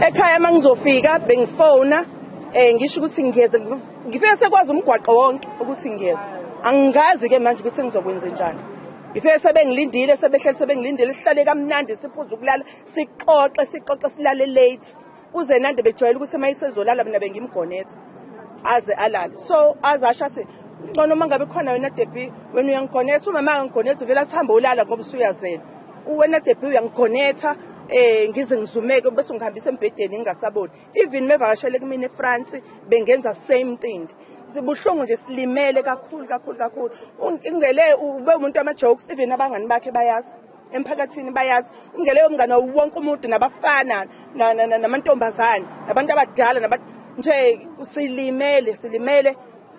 ekhaya mangizofika bengifona ngisho ukuthi ngiyeze ngifike sekwazi umgwaqo wonke ukuthi ngiyeze angazi ke manje ukuthi ngizokwenza njani ngifike sebengilindile sebengilindile sihlale kamnandi siphuza ukulala sixoxe silale late uze nande bejwayele ukuthi mayisezolala mina bengimgonetha aze alale so azasho athi ngcono mangabe khona wena Debbie wena uyangigonetha uma mangigonetha vela sihamba ulala ngoba usuyazela wena Debbie uyangigonetha ngize ngizumeke bese ngihambisa embedeni ngingasaboni even mevakashele kumina eFrance bengenza same thing sibuhlungu nje silimele kakhulu ungele ube umuntu ama jokes even abangani bakhe bayazi emphakathini bayazi ungele umngane wonke umuntu nabafana namantombazane nabantu abadala nje silimele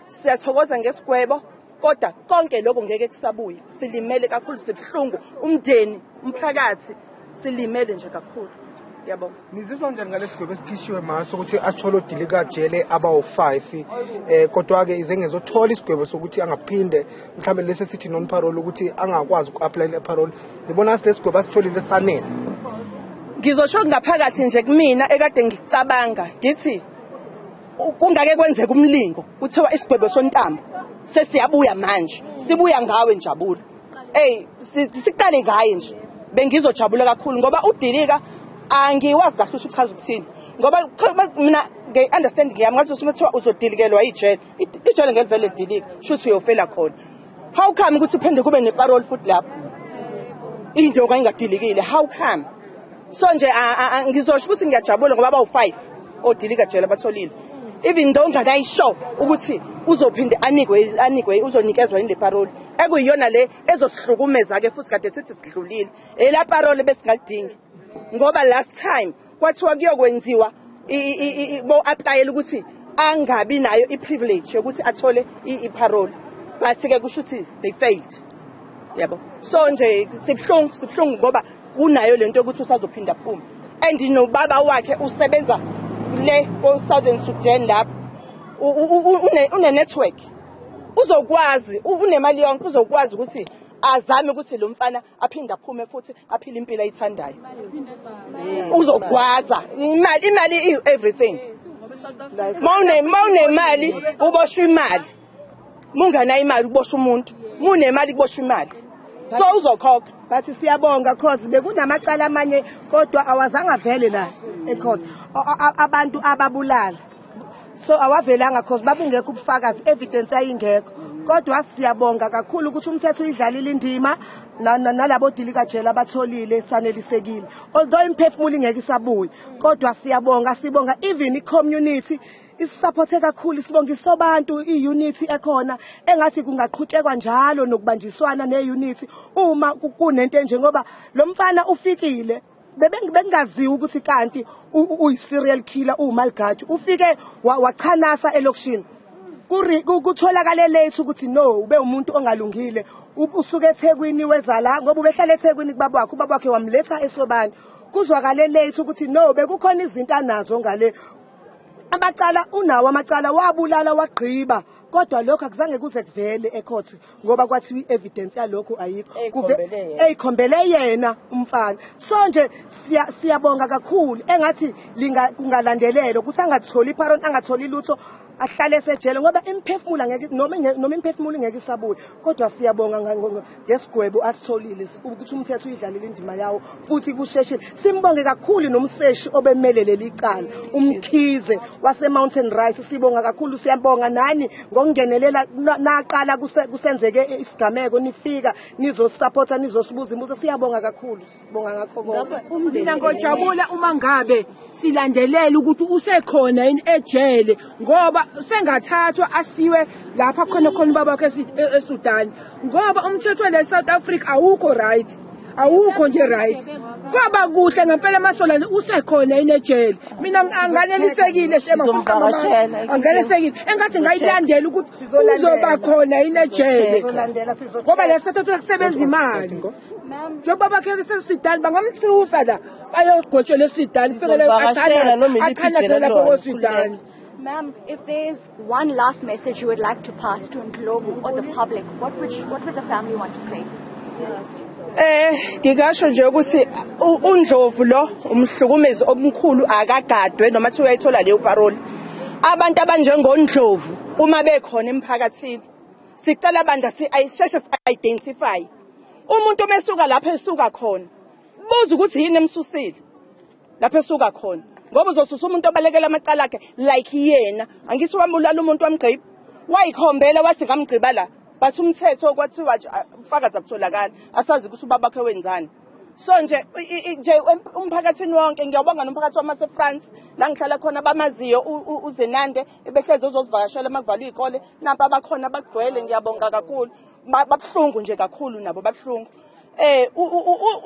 siyathokoza ngesigwebo kodwa konke lokho ngeke kusabuye silimele kakhulu sibuhlungu umndeni umphakathi silimele nje kakhulu yabonga nizizwa njani ngalesigwebo esithishiwe maso ukuthi asithole odilika jele abawu5 kodwa ke ize ngezothola isigwebo sokuthi angaphinde mhlambe lese sithi non parole ukuthi angakwazi uku-apply le parole ngibona lesigwebo asitholile sanele ngizosho ngaphakathi nje kumina ekade ngicabanga ngithi kungake kwenzeka umlingo kuthiwa isigwebo sontambo sesiyabuya manje sibuya ngawe Njabulo siqale ngaye nje bengizojabula kakhulu ngoba udilika angiwazi kahle ukuthi uchaza ukuthini ngoba mina nge-understanding yami ngathi usumthiwa uzodilikelwa ijele ijele ngelivele lidilika shuthi uyofela khona how come ukuthi uphinde kube neparole futhi lapho into kayingadilikile how come so nje ngizosho ukuthi ngiyajabula ngoba bawu5 odilika jele batholile even though ngakayisho ukuthi uzophinde anikwe uzonikezwa ile parole ekuyiyona le ezosihlukumeza ke futhi kade sithi sidlulile la parole besingadingi ngoba last time kwathiwa kuyokwenziwa bo applyela ukuthi angabi nayo iprivilege yokuthi athole iparole but ke kusho ukuthi they failed yabo so nje sibhlungu ngoba unayo lento ukuthi usazophinda phuma and nobaba wakhe usebenza le ko Southern Sudan lapho une network uzokwazi unemali yonke uzokwazi ukuthi azame ukuthi lo mfana aphinda aphume futhi aphile impilo ayithandayo uzokwaza imali everything mawune imali uboshwa imali mungana imali uboshwa umuntu mune imali kuboshwa imali so uzokhokha bathi siyabonga cause bekunamacala amanye kodwa awazanga vele la ecourt abantu ababulala so awavelanga cause babungekho ubufakazi evidence ayingekho kodwa siyabonga kakhulu ukuthi umthetho uyidlalile indima nalabo dilika jela abatholile sanelisekile although imphefumulo ingeke isabuye kodwa sibonga even i-community isupporte kakhulu sibonga isobantu i-unity ekhona engathi kungaqhutshekwa njalo nokubanjiswana ne-unity uma kunento enje ngoba lo mfana ufikile bengaziwa ukuthi kanti uyi-serial killer uMalgadi ufike wachanasa elokishini kutholakale late ukuthi no ube umuntu ongalungile usuke eThekwini weza la ngoba ubehlala eThekwini kubaba wakhe wamletha eSobantu kuzwakale late ukuthi no bekukhona izinto anazo ngale unawo amacala wabulala wagqiba kodwa lokho akuzange kuze kuvele ecourt ngoba kwathi i-evidence yalokho ayikho eyikhombele yena umfana so nje siyabonga kakhulu engathi kungalandelelwa ukuthi angatholi iparole angatholi lutho ahlale esejele ngoba imphefumulo ngeke noma imphefumulo ngeke isabuye kodwa siyabonga ngesigwebo asitholile ukuthi umthetho uyidlalile indima yawo futhi kusheshile simbonge kakhulu nomseshi obemele leli cala umkhize wase Mountain Rice sibonga kakhulu siyabonga nani ngokungenelela naqala kusenzeke isigameko nifika nizosupporta nizosibuza imibuzo siyabonga kakhulu sibonga ngakho konke mina ngojabula uma ngabe silandelela ukuthi usekhona yini ejele ngoba sengathathwa asiwe lapha khona ubaba wakhe eSudan ngoba umthetho le South Africa awukho right awukho nje right kwaba kuhle ngempela amasolana usekhona yini ejele mina anganelisekile anganelisekile engathi ngayilandela ukuthi uzoba khona yini ejele ngoba le South Africa kusebenza imali njengoba bakhe eSudan bangamthusa la bayogotshela eSudan kufikele akhanya lapho eSudan. Ma'am, if there's one last message you would like to pass to Ndlovu or the public, what would the family want to say? Ngingasho nje ukuthi uNdlovu lo umhlukumezi omkhulu akagadwe noma thiwa uyayithola leyo parole. Abantu abanjengoNdlovu uma bekhona emphakathini sicela abanda sisheshe identify. Umuntu mesuka lapho esuka khona. Buza ukuthi yini emsusile. Lapho esuka khona. Ngoba uzosusa umuntu obalekela amacala akhe like yena. Angithi wambulala umuntu wamgqiba. Wayikhombela wathi ngamgqiba la. Bathi umthetho kwathiwa ufakazi akutholakala. Asazi ukuthi ubaba wakhe wenzani. So nje umphakathini wonke ngiyabonga nomphakathi wamase France la ngihlala khona bamaziyo uZenande ebehleze uzosivakashela makuvaliwe izikole napa abakhona bagcwele ngiyabonga kakhulu babhlungu nje kakhulu nabo babhlungu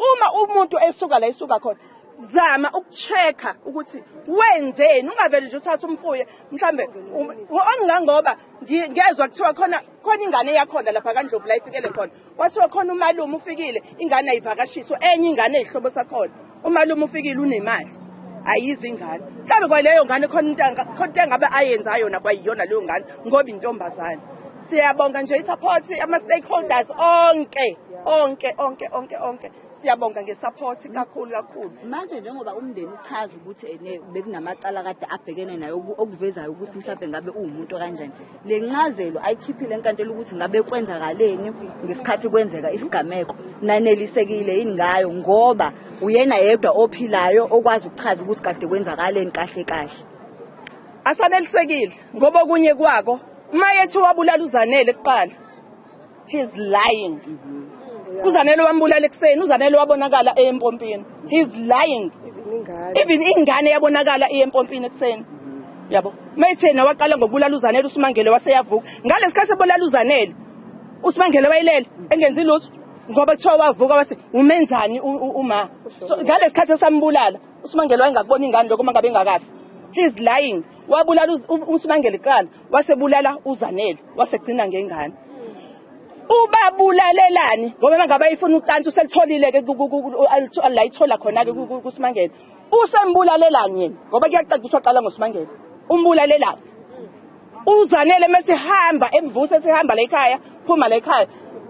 uma umuntu esuka la esuka khona zama ukuchecka ukuthi wenzeni ungaveli nje uthatha umfuye mhlambe ongangoba ngiyezwa kuthiwa khona ingane yakhona lapha kaNdlovu la ifikele khona wathiwa khona umalume ufikile ingane ayivakashiswa enye ingane ezihlobo sakhona umalume ufikile unemali ayizi ingane mhlambe kwaleyo ngane khona into engabe ayenzayo nakwayiyona leyo ngane ngoba intombazane siyabonga nje isupport ama stakeholders onke siyabonga ngesupport kakhulu manje njengoba umndeni uchaza ukuthi bekunamacala kade abhekene nayo okuvezayo ukuthi mhlawumbe ngabe umuntu kanjani le ncazelo ayikhiphile enkantolo ukuthi ngabe kwenzakaleni ngesikhathi kwenzeka isigameko nanelisekile yini ngayo ngoba uyena yedwa ophilayo okwazi ukuchaza ukuthi kade kwenzakaleni kahle asanelisekile ngoba okunye kwako mayethi wabulala uZanele kuqala he's lying uZanele wambulala ekseni uZanele wabonakala empompini he's lying even ingane yabonakala empompini ekseni yabo mayithena waqala ngokubulala uZanele uSimangele waseyavuka ngalesikhathi ebulala uZanele uSimangele wayilele engenzi lutho ngoba kuthiwa wavuka wathi umenzani uma ngalesikhathi esambulala uSimangele wayengakubona ingane lokho mangabe engakafi he's lying wabulala uSimangele kuqala wasebulala uZanele wasegcina ngengane ubabulalelani ngoba mangabe ayifuna ucansi uselitholile ke la ithola khona ke kuSimangele usembulalelani yena ngoba kuyaqediswa qala ngoSimangele umbulalelani uZanele mase hamba emvusa esihamba la ekhaya phuma la ekhaya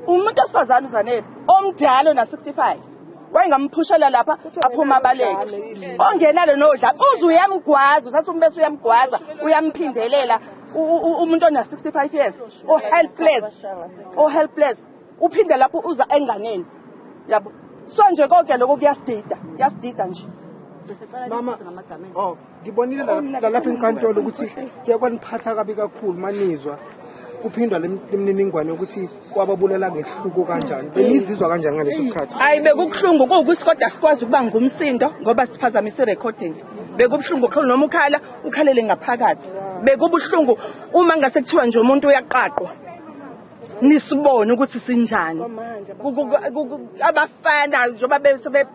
umuntu osifazana uZanele omdala na 65 wayengamphushela lapha aphuma abaleke ongenalo nodla uze uyamgwaza usathi umbese uyamgwaza uyamphindelela umuntu ona 65 years helpless uphinde lapho uza enganeni yabo so nje konke lokho kuyasidida nje mama ngibonile lapha enkantolo ukuthi kuyakwaniiphatha kabi kakhulu manizwa kuphindwa lemininingwane ukuthi kwababulala ngehluko kanjani benizizwa kanjani ngaleso sikhathi hayi bekubuhlungu kuwukusikodwa sikwazi ukuba ngumsindo ngoba siphazamise recording bekubuhlungu khona noma ukhalele ngaphakathi bekubuhlungu uma ngase kuthiwa nje umuntu uyaqaqwa nisibone ukuthi sinjani abafana njengoba bese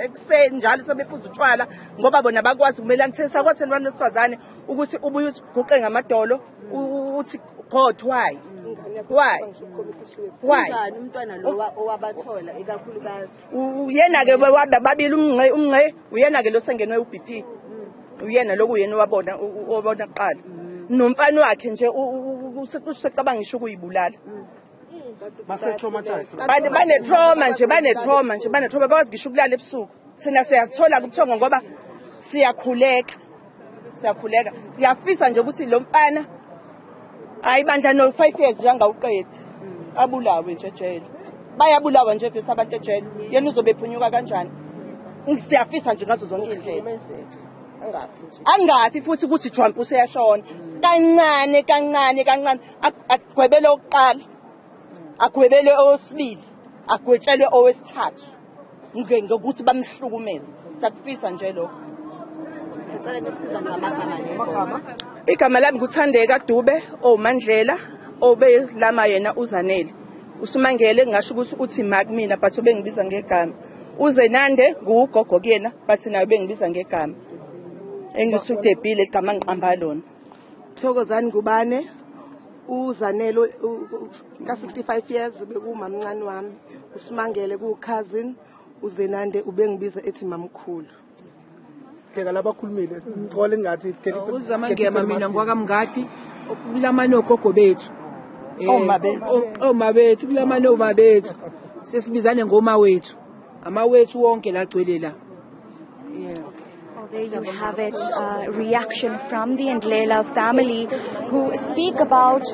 ekseni njalo sebephuza utshwala ngoba bona bakwazi ukumelanisa kwathi abantu besifazane ukuthi ubuye uguqe ngamadolo uthi God why njani umntwana lo owabathola ikakhulukazi uyena ke babili umnqe uyena ke lo sengenwe uBP uyena lokuyena wabona kuqala nomfana wakhe nje usecabanga ngisho ukuyibulala bane trauma bakwazi ngisho ukulala ebusuku thina siyathola kubuthongo ngoba siyakhuleka siyafisa nje ukuthi lo mfana ayibandla no 5 years njengawuqedi abulawe nje ejele bayabulawa nje bese abantu ejele yena uzobe ephunyuka kanjani siyafisa nje ngazo zonke indlela angafi futhi ukuthi Trump useyashona kancane agwebele oqala agwebele owesibili agwetshelwe owesithathu ngokuthi bamhlukumeze sakufisa nje lokho igama lami nguthandeka Dube oMandlela obelama yena uZanele uSimangele ngisho ukuthi uthi Mark mina but bengibiza ngegama uZenande ngugogo kuyena but naye bengibiza ngegama engisuthebhile igama ngiqamba lona Thokozani Ngubane uZanele ka 65 years bekumamncane wami uSimangele cousin uZenande ubengibiza ethi mamkhulu phela labakhulumile ngicole ngathi isikeli uzamangema mina ngwakamngadi kulamano gogo bethu omabethu kulamano bethu sesibizane ngoma wethu amawethu wonke lagcwele la. Yeah. Well, there you have it, reaction from the Ndlela family who speak about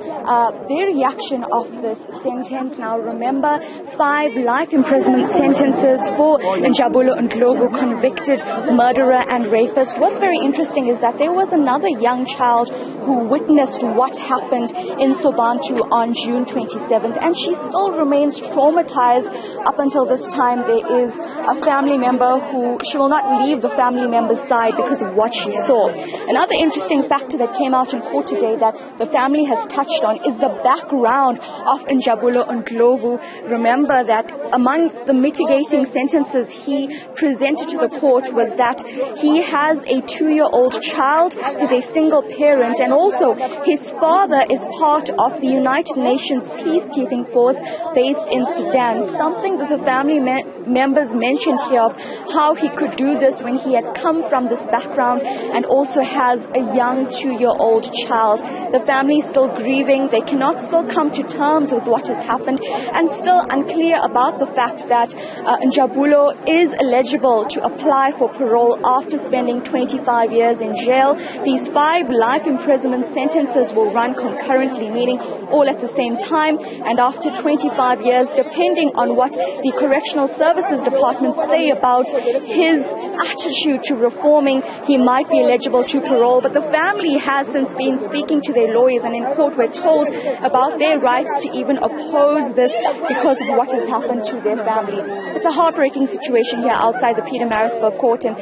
their reaction of this sentence. Now remember, 5 life imprisonment sentences for Njabulo Ndlovu, convicted murderer and rapist. What's very interesting is that there was another young child who witnessed what happened in Sobantu on June 27th, and she still remains traumatized up until this time. There is a family member who, she will not leave the family member's side because of what she saw. Another interesting factor that came out in court today that the family has touched on is the background of Njabulo Ndlovu. Remember that among the mitigating sentences he presented to the court was that he has a 2-year-old child, he's a single parent, and also his father is part of the United Nations peacekeeping force based in Sudan. Something that the family members mentioned here of how he could do this when he had come from this background and also has a young 2-year-old child. The family is still grieving. They cannot still come to terms with what has happened and still unclear about the fact that Njabulo is eligible to apply for parole after spending 25 years in jail. These 5 life imprisonment sentences will run concurrently, meaning all at the same time, and after 25 years, depending on what the Correctional Services Department say about his attitude to reforming, he might be eligible to parole. But the family has since been speaking to their lawyers, and in court we're told about their rights to even oppose this because of what has happened to their family. It's a heartbreaking situation here outside the Pietermaritzburg court, and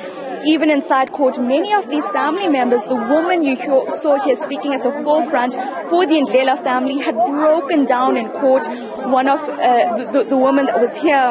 even inside court, many of these family members, the woman you saw here speaking at the forefront for the Ndlela family, had broken down in court. One of the woman that was here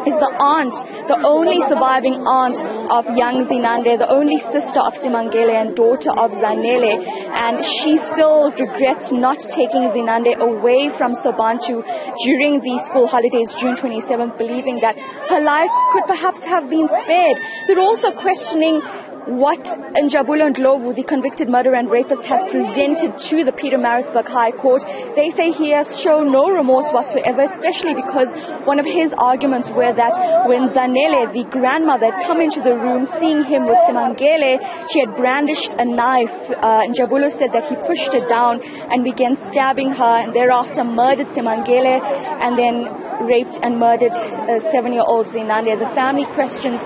is the aunt, the only surviving aunt of young Zinande, the only sister of Simangele and daughter of Zanele, and she still regrets not taking Zinande away from Sobantu during the school holidays, June 27th, believing that her life could perhaps have been spared. They're also questioning what Njabulo Ndlovu, the convicted murderer and rapist, has presented to the Pietermaritzburg High Court. They say he has shown no remorse whatsoever, especially because one of his arguments were that when Zanele, the grandmother, had come into the room seeing him with Simangele, she had brandished a knife. Njabulo said that he pushed her down and began stabbing her, and thereafter murdered Simangele and then raped and murdered 7-year-old Zinande. The family questions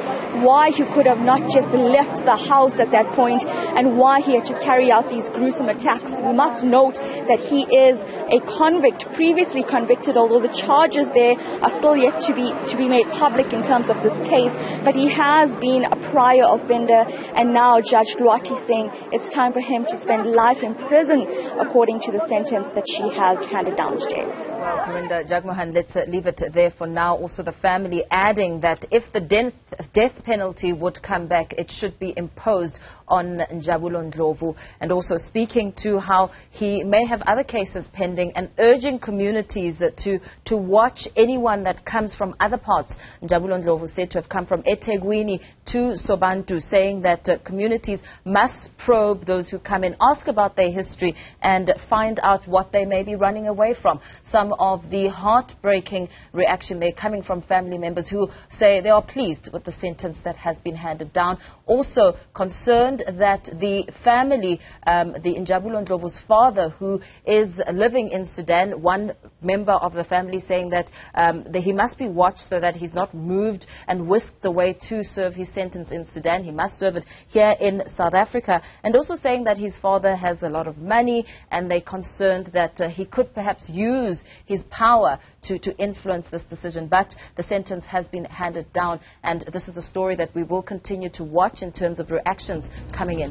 why he could have not just left the house at that point and why he had to carry out these gruesome attacks. We must note that he is a convict, previously convicted, although the charges there are still yet to be made public in terms of this case, but he has been a prior offender, and now Judge Luati saying it's time for him to spend life in prison according to the sentence that she has handed down today. Well, Karinda Jagmohan, let's leave it there for now. Also the family adding that if the death penalty would come back, it should be imposed on Njabulo Ndlovu, and also speaking to how he may have other cases pending and urging communities to watch anyone that comes from other parts. Njabulo Ndlovu said to have come from eThekwini to Sobantu, saying that communities must probe those who come in, ask about their history and find out what they may be running away from. Some of the heartbreaking reaction there coming from family members who say they are pleased with the sentence that has been handed down. Also concerned that the family, the Njabulo Ndlovu's father, who is living in Sudan, one member of the family saying that he must be watched so that he's not moved and whisked away to serve his sentence in Sudan. He must serve it here in South Africa. And also saying that his father has a lot of money, and they're concerned that he could perhaps use his power to influence this decision. But the sentence has been handed down, and this is a story that we will continue to watch in terms of reactions coming in.